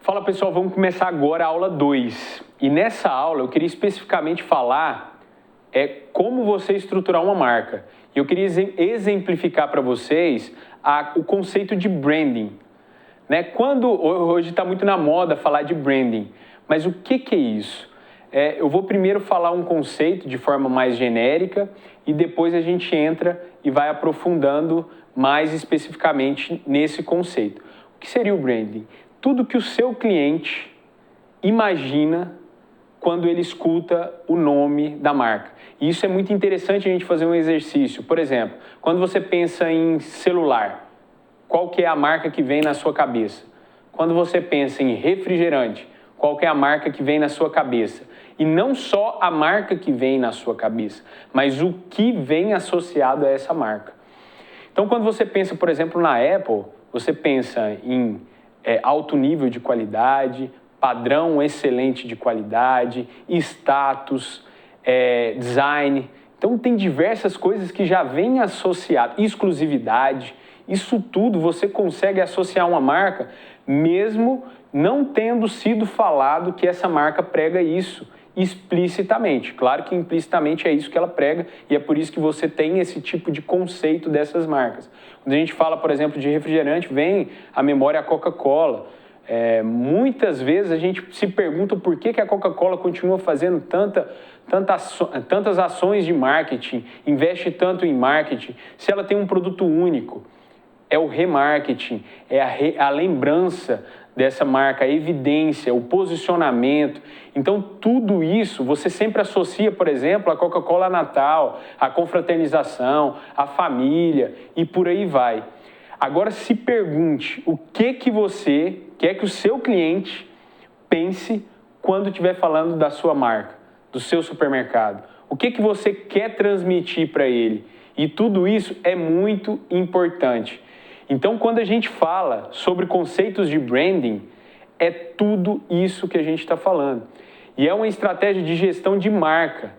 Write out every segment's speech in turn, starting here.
Fala pessoal, vamos começar agora a aula 2. E nessa aula eu queria especificamente falar como você estruturar uma marca. E eu queria exemplificar para vocês o conceito de branding. Hoje está muito na moda falar de branding, mas o que é isso? Eu vou primeiro falar um conceito de forma mais genérica e depois a gente entra e vai aprofundando mais especificamente nesse conceito. O que seria o branding? Tudo que o seu cliente imagina quando ele escuta o nome da marca. E isso é muito interessante a gente fazer um exercício. Por exemplo, quando você pensa em celular, qual que é a marca que vem na sua cabeça? Quando você pensa em refrigerante, qual que é a marca que vem na sua cabeça? E não só a marca que vem na sua cabeça, mas o que vem associado a essa marca. Então, quando você pensa, por exemplo, na Apple, você pensa em alto nível de qualidade, padrão excelente de qualidade, status, design. Então, tem diversas coisas que já vêm associadas, exclusividade. Isso tudo você consegue associar uma marca, mesmo não tendo sido falado que essa marca prega isso explicitamente. Claro que implicitamente é isso que ela prega e é por isso que você tem esse tipo de conceito dessas marcas. Quando a gente fala, por exemplo, de refrigerante, vem à memória a Coca-Cola. Muitas vezes a gente se pergunta por que a Coca-Cola continua fazendo tantas ações de marketing, investe tanto em marketing, se ela tem um produto único. É o remarketing, é a lembrança dessa marca, a evidência, o posicionamento. Então, tudo isso você sempre associa, por exemplo, a Coca-Cola Natal, a confraternização, a família e por aí vai. Agora, se pergunte o que você quer que o seu cliente pense quando estiver falando da sua marca, do seu supermercado. O que você quer transmitir para ele? E tudo isso é muito importante. Então, quando a gente fala sobre conceitos de branding, é tudo isso que a gente está falando. E é uma estratégia de gestão de marca,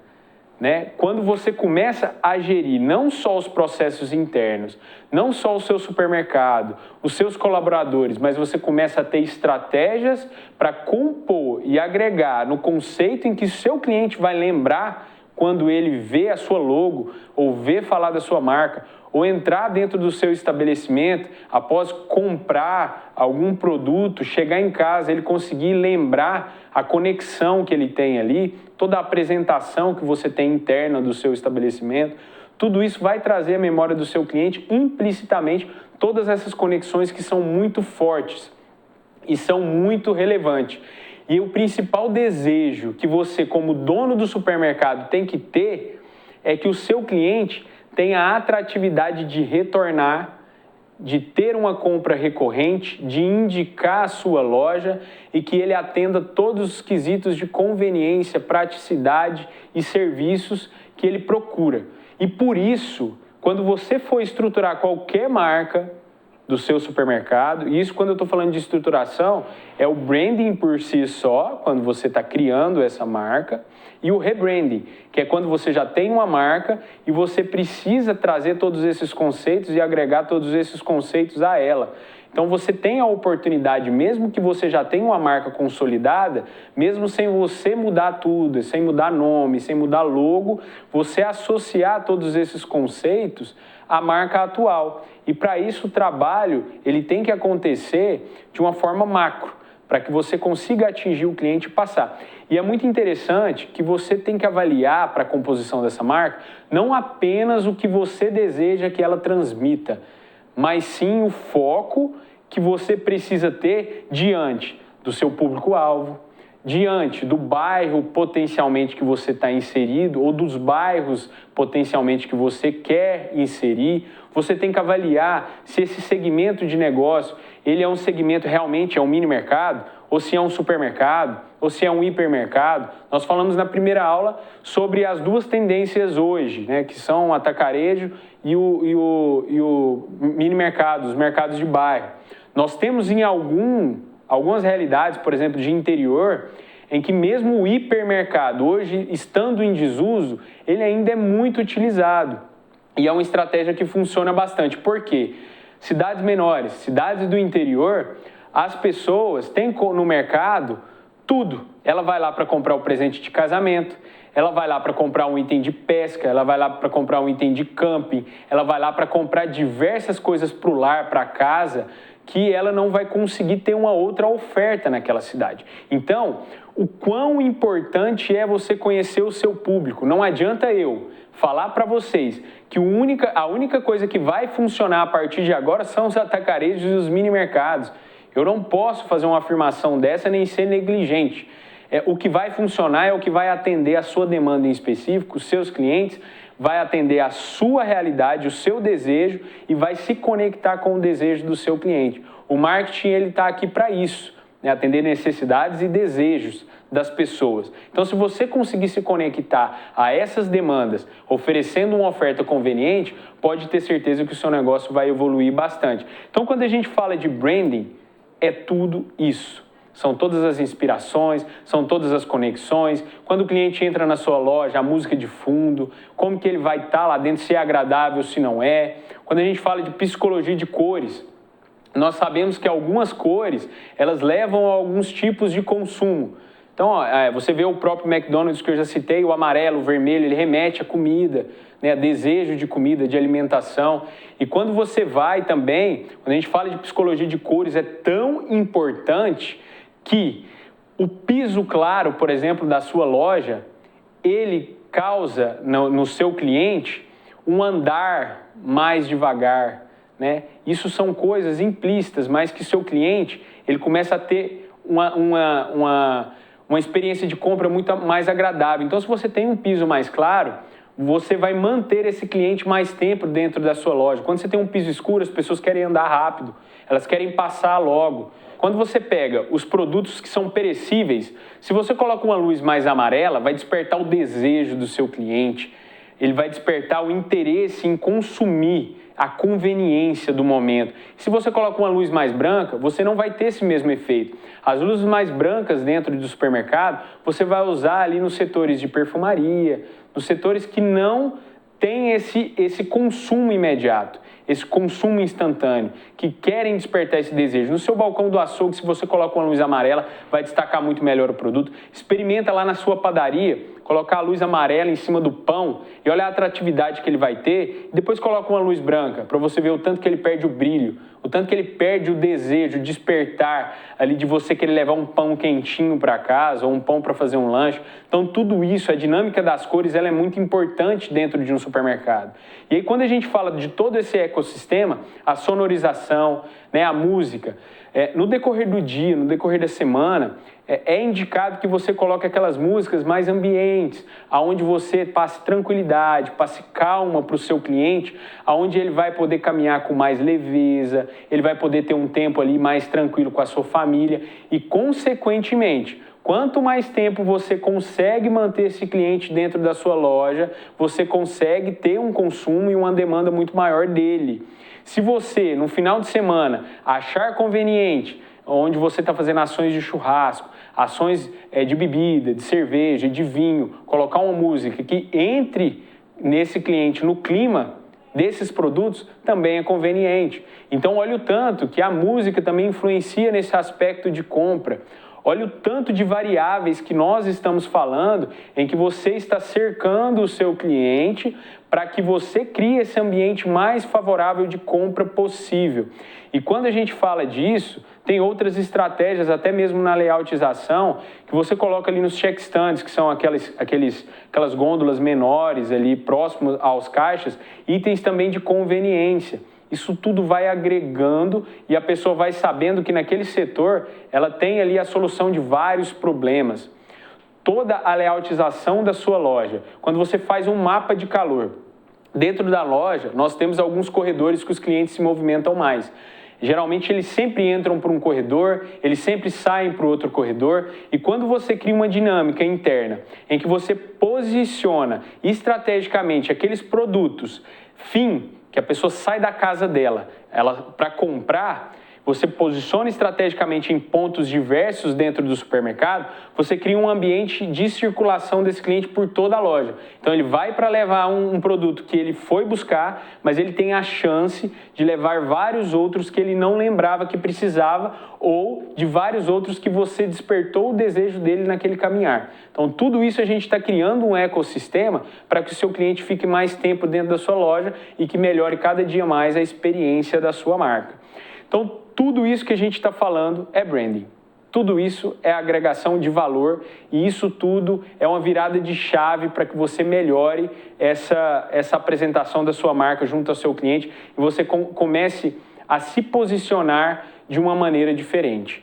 né? Quando você começa a gerir não só os processos internos, não só o seu supermercado, os seus colaboradores, mas você começa a ter estratégias para compor e agregar no conceito em que o seu cliente vai lembrar quando ele vê a sua logo ou vê falar da sua marca, ou entrar dentro do seu estabelecimento, após comprar algum produto, chegar em casa, ele conseguir lembrar a conexão que ele tem ali, toda a apresentação que você tem interna do seu estabelecimento, tudo isso vai trazer à memória do seu cliente implicitamente todas essas conexões que são muito fortes e são muito relevantes. E o principal desejo que você, como dono do supermercado, tem que ter é que o seu cliente tenha a atratividade de retornar, de ter uma compra recorrente, de indicar a sua loja e que ele atenda todos os quesitos de conveniência, praticidade e serviços que ele procura. E por isso, quando você for estruturar qualquer marca do seu supermercado, e isso quando eu estou falando de estruturação, é o branding por si só, quando você está criando essa marca, e o rebranding, que é quando você já tem uma marca e você precisa trazer todos esses conceitos e agregar todos esses conceitos a ela. Então você tem a oportunidade, mesmo que você já tenha uma marca consolidada, mesmo sem você mudar tudo, sem mudar nome, sem mudar logo, você associar todos esses conceitos à marca atual. E para isso o trabalho ele tem que acontecer de uma forma macro, para que você consiga atingir o cliente e passar. E é muito interessante que você tem que avaliar para a composição dessa marca não apenas o que você deseja que ela transmita, mas sim o foco que você precisa ter diante do seu público-alvo, diante do bairro potencialmente que você está inserido ou dos bairros potencialmente que você quer inserir. Você tem que avaliar se esse segmento de negócio ele é um segmento realmente, é um mini mercado, ou se é um supermercado, ou se é um hipermercado. Nós falamos na primeira aula sobre as duas tendências hoje, né, que são o atacarejo e o mini mercado, os mercados de bairro. Nós temos em algumas realidades, por exemplo, de interior, em que mesmo o hipermercado, hoje estando em desuso, ele ainda é muito utilizado. E é uma estratégia que funciona bastante. Por quê? Cidades menores, cidades do interior, as pessoas têm no mercado tudo. Ela vai lá para comprar o presente de casamento, ela vai lá para comprar um item de pesca, ela vai lá para comprar um item de camping, ela vai lá para comprar diversas coisas para o lar, para casa, que ela não vai conseguir ter uma outra oferta naquela cidade. Então, o quão importante é você conhecer o seu público. Não adianta eu falar para vocês que a única coisa que vai funcionar a partir de agora são os atacarejos e os mini mercados. Eu não posso fazer uma afirmação dessa nem ser negligente. O que vai funcionar é o que vai atender a sua demanda em específico, os seus clientes, vai atender a sua realidade, o seu desejo e vai se conectar com o desejo do seu cliente. O marketing ele está aqui para isso, né? Atender necessidades e desejos das pessoas. Então, se você conseguir se conectar a essas demandas, oferecendo uma oferta conveniente, pode ter certeza que o seu negócio vai evoluir bastante. Então, quando a gente fala de branding, é tudo isso. São todas as inspirações, são todas as conexões. Quando o cliente entra na sua loja, a música de fundo, como que ele vai estar lá dentro, se é agradável, se não é. Quando a gente fala de psicologia de cores, nós sabemos que algumas cores, elas levam a alguns tipos de consumo. Então, você vê o próprio McDonald's que eu já citei, o amarelo, o vermelho, ele remete à comida, né, a desejo de comida, de alimentação. E quando você vai também, quando a gente fala de psicologia de cores, é tão importante que o piso claro, por exemplo, da sua loja, ele causa no seu cliente um andar mais devagar, né? Isso são coisas implícitas, mas que seu cliente ele começa a ter uma experiência de compra muito mais agradável. Então, se você tem um piso mais claro, você vai manter esse cliente mais tempo dentro da sua loja. Quando você tem um piso escuro, as pessoas querem andar rápido, elas querem passar logo. Quando você pega os produtos que são perecíveis, se você coloca uma luz mais amarela, vai despertar o desejo do seu cliente, ele vai despertar o interesse em consumir, a conveniência do momento. Se você coloca uma luz mais branca, você não vai ter esse mesmo efeito. As luzes mais brancas dentro do supermercado, você vai usar ali nos setores de perfumaria, nos setores que não têm esse consumo imediato, esse consumo instantâneo, que querem despertar esse desejo. No seu balcão do açougue, se você coloca uma luz amarela, vai destacar muito melhor o produto. Experimenta lá na sua padaria, colocar a luz amarela em cima do pão e olha a atratividade que ele vai ter. Depois coloca uma luz branca, para você ver o tanto que ele perde o brilho, o tanto que ele perde o desejo, o despertar ali de você querer levar um pão quentinho para casa ou um pão para fazer um lanche. Então tudo isso, a dinâmica das cores, ela é muito importante dentro de um supermercado. E aí quando a gente fala de todo esse ecossistema, a sonorização, né, a música, no decorrer do dia, no decorrer da semana, é indicado que você coloque aquelas músicas mais ambientes, aonde você passe tranquilidade, passe calma para o seu cliente, aonde ele vai poder caminhar com mais leveza, ele vai poder ter um tempo ali mais tranquilo com a sua família e, consequentemente, quanto mais tempo você consegue manter esse cliente dentro da sua loja, você consegue ter um consumo e uma demanda muito maior dele. Se você, no final de semana, achar conveniente, onde você está fazendo ações de churrasco, ações de bebida, de cerveja, de vinho, colocar uma música que entre nesse cliente no clima desses produtos, também é conveniente. Então, olha o tanto que a música também influencia nesse aspecto de compra. Olha o tanto de variáveis que nós estamos falando em que você está cercando o seu cliente para que você crie esse ambiente mais favorável de compra possível. E quando a gente fala disso, tem outras estratégias, até mesmo na layoutização, que você coloca ali nos check stands, que são aquelas gôndolas menores ali próximos aos caixas, itens também de conveniência. Isso tudo vai agregando e a pessoa vai sabendo que naquele setor ela tem ali a solução de vários problemas. Toda a layoutização da sua loja, quando você faz um mapa de calor, dentro da loja nós temos alguns corredores que os clientes se movimentam mais. Geralmente eles sempre entram por um corredor, eles sempre saem para o outro corredor e quando você cria uma dinâmica interna em que você posiciona estrategicamente aqueles produtos que a pessoa sai da casa dela para comprar, você posiciona estrategicamente em pontos diversos dentro do supermercado, você cria um ambiente de circulação desse cliente por toda a loja. Então ele vai para levar um produto que ele foi buscar, mas ele tem a chance de levar vários outros que ele não lembrava que precisava ou de vários outros que você despertou o desejo dele naquele caminhar. Então tudo isso a gente está criando um ecossistema para que o seu cliente fique mais tempo dentro da sua loja e que melhore cada dia mais a experiência da sua marca. Então tudo isso que a gente está falando é branding. Tudo isso é agregação de valor e isso tudo é uma virada de chave para que você melhore essa apresentação da sua marca junto ao seu cliente e você comece a se posicionar de uma maneira diferente.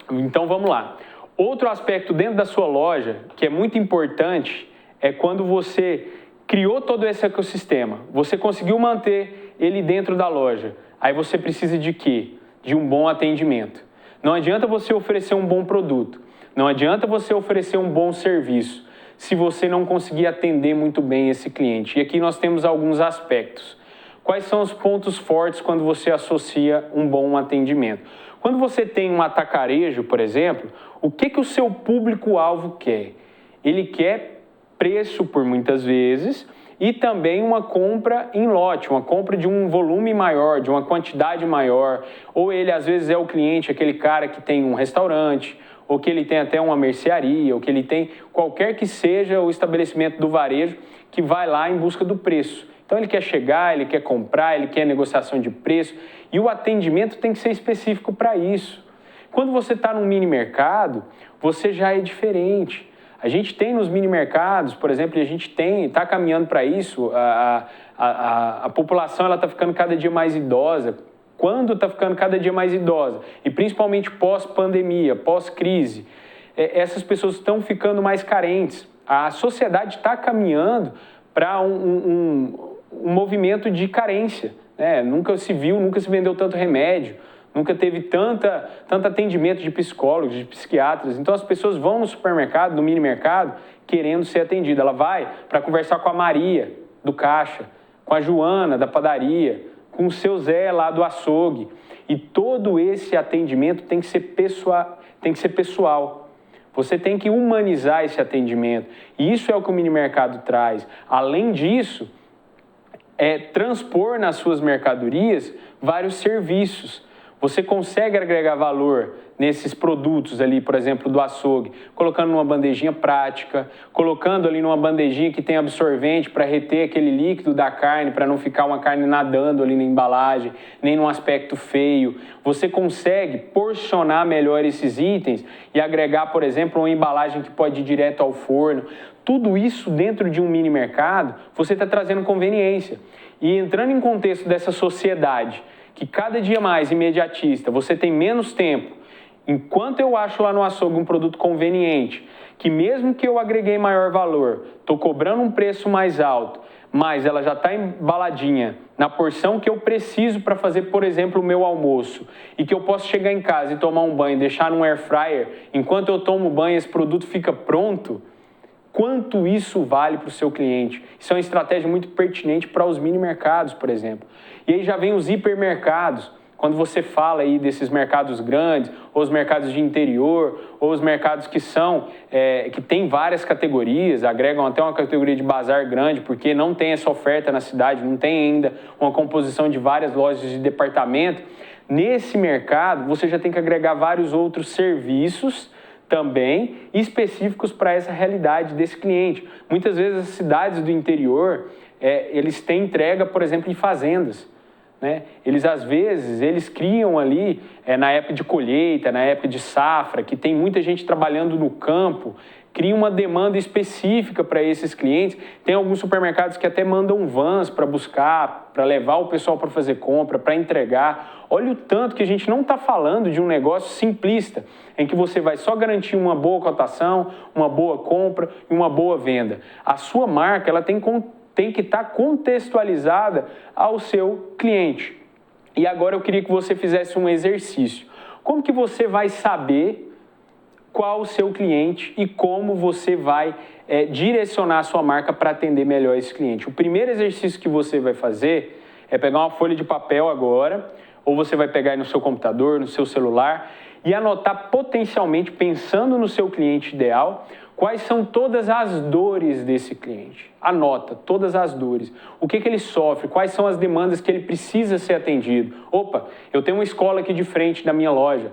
Então vamos lá. Outro aspecto dentro da sua loja que é muito importante é quando você criou todo esse ecossistema, você conseguiu manter ele dentro da loja, aí você precisa de quê? De um bom atendimento. Não adianta você oferecer um bom produto, não adianta você oferecer um bom serviço, se você não conseguir atender muito bem esse cliente. E aqui nós temos alguns aspectos. Quais são os pontos fortes quando você associa um bom atendimento? Quando você tem um atacarejo, por exemplo, o que o seu público-alvo quer? Ele quer preço por muitas vezes e também uma compra em lote, uma compra de um volume maior, de uma quantidade maior. Ou ele às vezes é o cliente, aquele cara que tem um restaurante, ou que ele tem até uma mercearia, ou que ele tem qualquer que seja o estabelecimento do varejo que vai lá em busca do preço. Então ele quer chegar, ele quer comprar, ele quer negociação de preço e o atendimento tem que ser específico para isso. Quando você está num mini mercado, você já é diferente. A gente tem nos mini mercados, por exemplo, e a gente está caminhando para isso, a população está ficando cada dia mais idosa. Quando está ficando cada dia mais idosa, e principalmente pós-pandemia, pós-crise, essas pessoas estão ficando mais carentes. A sociedade está caminhando para um movimento de carência. Né? Nunca se viu, nunca se vendeu tanto remédio, nunca teve tanto atendimento de psicólogos, de psiquiatras. Então as pessoas vão no supermercado, no mini mercado, querendo ser atendida. Ela vai para conversar com a Maria, do caixa, com a Joana, da padaria, com o seu Zé lá do açougue. E todo esse atendimento tem que ser pessoal. Você tem que humanizar esse atendimento. E isso é o que o mini mercado traz. Além disso, transpor nas suas mercadorias vários serviços. Você consegue agregar valor nesses produtos ali, por exemplo, do açougue, colocando numa bandejinha prática, colocando ali numa bandejinha que tem absorvente para reter aquele líquido da carne, para não ficar uma carne nadando ali na embalagem, nem num aspecto feio. Você consegue porcionar melhor esses itens e agregar, por exemplo, uma embalagem que pode ir direto ao forno. Tudo isso dentro de um mini mercado, você está trazendo conveniência. E entrando em contexto dessa sociedade, que cada dia mais imediatista, você tem menos tempo. Enquanto eu acho lá no açougue um produto conveniente, que mesmo que eu agreguei maior valor, estou cobrando um preço mais alto, mas ela já está embaladinha na porção que eu preciso para fazer, por exemplo, o meu almoço, e que eu posso chegar em casa e tomar um banho, deixar num air fryer, enquanto eu tomo banho esse produto fica pronto, quanto isso vale para o seu cliente? Isso é uma estratégia muito pertinente para os mini mercados, por exemplo. E aí já vem os hipermercados. Quando você fala aí desses mercados grandes, ou os mercados de interior, ou os mercados que que tem várias categorias, agregam até uma categoria de bazar grande, porque não tem essa oferta na cidade, não tem ainda uma composição de várias lojas de departamento. Nesse mercado, você já tem que agregar vários outros serviços também específicos para essa realidade desse cliente. Muitas vezes as cidades do interior, eles têm entrega, por exemplo, em fazendas. Né? Às vezes, criam ali, na época de colheita, na época de safra, que tem muita gente trabalhando no campo, cria uma demanda específica para esses clientes. Tem alguns supermercados que até mandam vans para buscar, para levar o pessoal para fazer compra, para entregar. Olha o tanto que a gente não está falando de um negócio simplista, em que você vai só garantir uma boa cotação, uma boa compra e uma boa venda. A sua marca ela tem que estar contextualizada ao seu cliente. E agora eu queria que você fizesse um exercício. Como que você vai saber qual o seu cliente e como você vai direcionar a sua marca para atender melhor esse cliente? O primeiro exercício que você vai fazer é pegar uma folha de papel agora, ou você vai pegar aí no seu computador, no seu celular, e anotar potencialmente, pensando no seu cliente ideal, quais são todas as dores desse cliente. Anota todas as dores. O que ele sofre, quais são as demandas que ele precisa ser atendido. Opa, eu tenho uma escola aqui de frente da minha loja.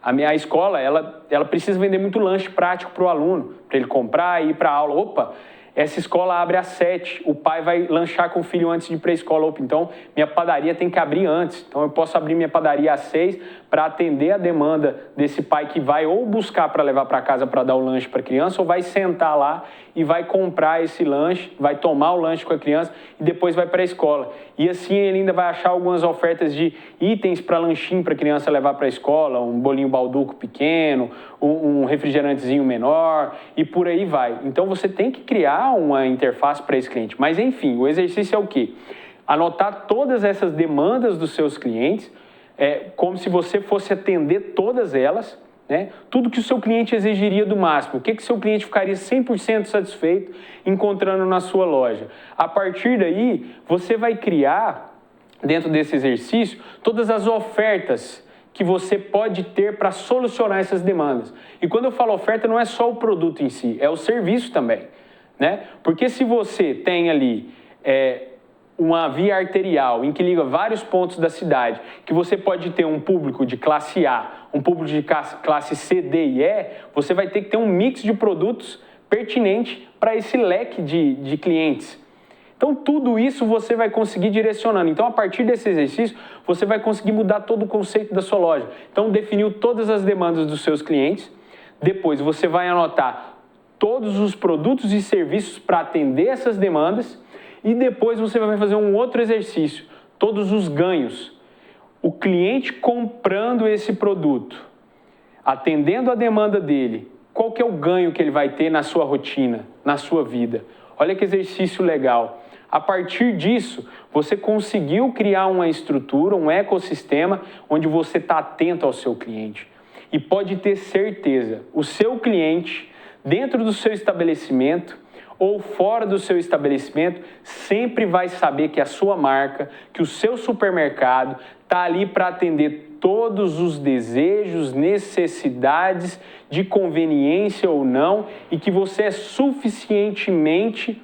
A escola, ela precisa vender muito lanche prático para o aluno, para ele comprar e ir para a aula. Opa, essa escola abre às 7, o pai vai lanchar com o filho antes de ir para a escola. Opa, então minha padaria tem que abrir antes. Então eu posso abrir minha padaria às 6 para atender a demanda desse pai que vai ou buscar para levar para casa para dar o lanche para a criança, ou vai sentar lá e vai comprar esse lanche, vai tomar o lanche com a criança e depois vai para a escola. E assim ele ainda vai achar algumas ofertas de itens para lanchinho para a criança levar para a escola, um bolinho balduco pequeno, um refrigerantezinho menor e por aí vai. Então você tem que criar uma interface para esse cliente. Mas enfim, o exercício é o quê? Anotar todas essas demandas dos seus clientes, como se você fosse atender todas elas, né? Tudo que o seu cliente exigiria do máximo, o que o seu cliente ficaria 100% satisfeito encontrando na sua loja. A partir daí, você vai criar, dentro desse exercício, todas as ofertas que você pode ter para solucionar essas demandas. E quando eu falo oferta, não é só o produto em si, é o serviço também, né? Porque se você tem ali uma via arterial em que liga vários pontos da cidade, que você pode ter um público de classe A, um público de classe C, D e E, você vai ter que ter um mix de produtos pertinente para esse leque de clientes. Então, tudo isso você vai conseguir direcionando. Então, a partir desse exercício, você vai conseguir mudar todo o conceito da sua loja. Então, definiu todas as demandas dos seus clientes. Depois, você vai anotar todos os produtos e serviços para atender essas demandas. E depois, você vai fazer um outro exercício. Todos os ganhos. O cliente comprando esse produto, atendendo a demanda dele, qual que é o ganho que ele vai ter na sua rotina, na sua vida? Olha que exercício legal. A partir disso, você conseguiu criar uma estrutura, um ecossistema onde você está atento ao seu cliente. E pode ter certeza, o seu cliente, dentro do seu estabelecimento ou fora do seu estabelecimento, sempre vai saber que a sua marca, que o seu supermercado está ali para atender todos os desejos, necessidades, de conveniência ou não, e que você é suficientemente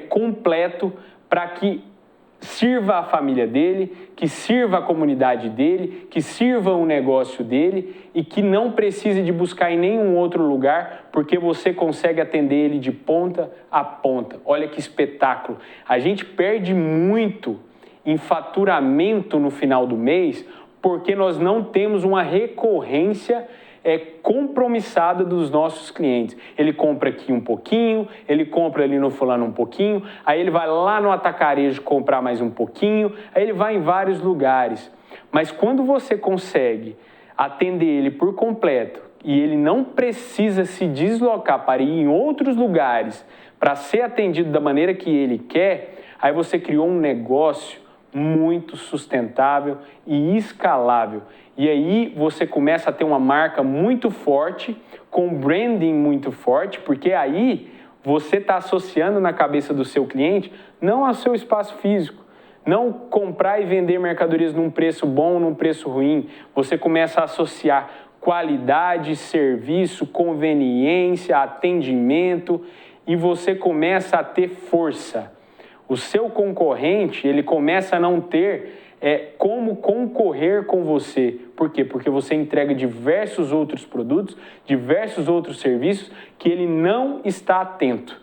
completo para que sirva a família dele, que sirva a comunidade dele, que sirva o negócio dele e que não precise de buscar em nenhum outro lugar, porque você consegue atender ele de ponta a ponta. Olha que espetáculo! A gente perde muito em faturamento no final do mês porque nós não temos uma recorrência compromissada dos nossos clientes. Ele compra aqui um pouquinho, ele compra ali no fulano um pouquinho, aí ele vai lá no atacarejo comprar mais um pouquinho, aí ele vai em vários lugares. Mas quando você consegue atender ele por completo e ele não precisa se deslocar para ir em outros lugares para ser atendido da maneira que ele quer, aí você criou um negócio muito sustentável e escalável. E aí você começa a ter uma marca muito forte, com branding muito forte, porque aí você está associando na cabeça do seu cliente não ao seu espaço físico, não comprar e vender mercadorias num preço bom ou num preço ruim. Você começa a associar qualidade, serviço, conveniência, atendimento e você começa a ter força. O seu concorrente, ele começa a não ter como concorrer com você. Por quê? Porque você entrega diversos outros produtos, diversos outros serviços que ele não está atento.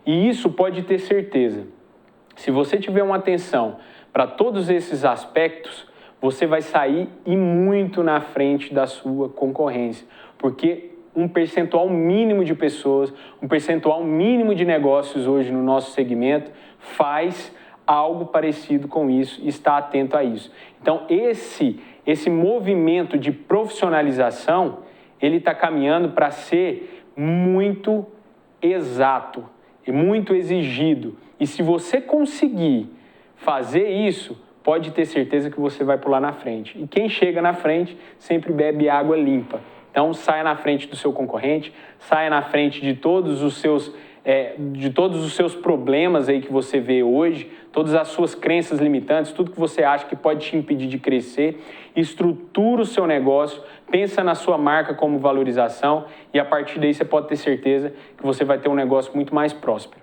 E isso pode ter certeza. Se você tiver uma atenção para todos esses aspectos, você vai sair e muito na frente da sua concorrência. Porque um percentual mínimo de pessoas, um percentual mínimo de negócios hoje no nosso segmento faz algo parecido com isso e está atento a isso. Então, esse movimento de profissionalização, ele está caminhando para ser muito exato e muito exigido. E se você conseguir fazer isso, pode ter certeza que você vai pular na frente. E quem chega na frente sempre bebe água limpa. Então, saia na frente do seu concorrente, saia na frente de todos os seus de todos os seus problemas aí que você vê hoje, todas as suas crenças limitantes, tudo que você acha que pode te impedir de crescer, estrutura o seu negócio, pensa na sua marca como valorização e a partir daí você pode ter certeza que você vai ter um negócio muito mais próspero.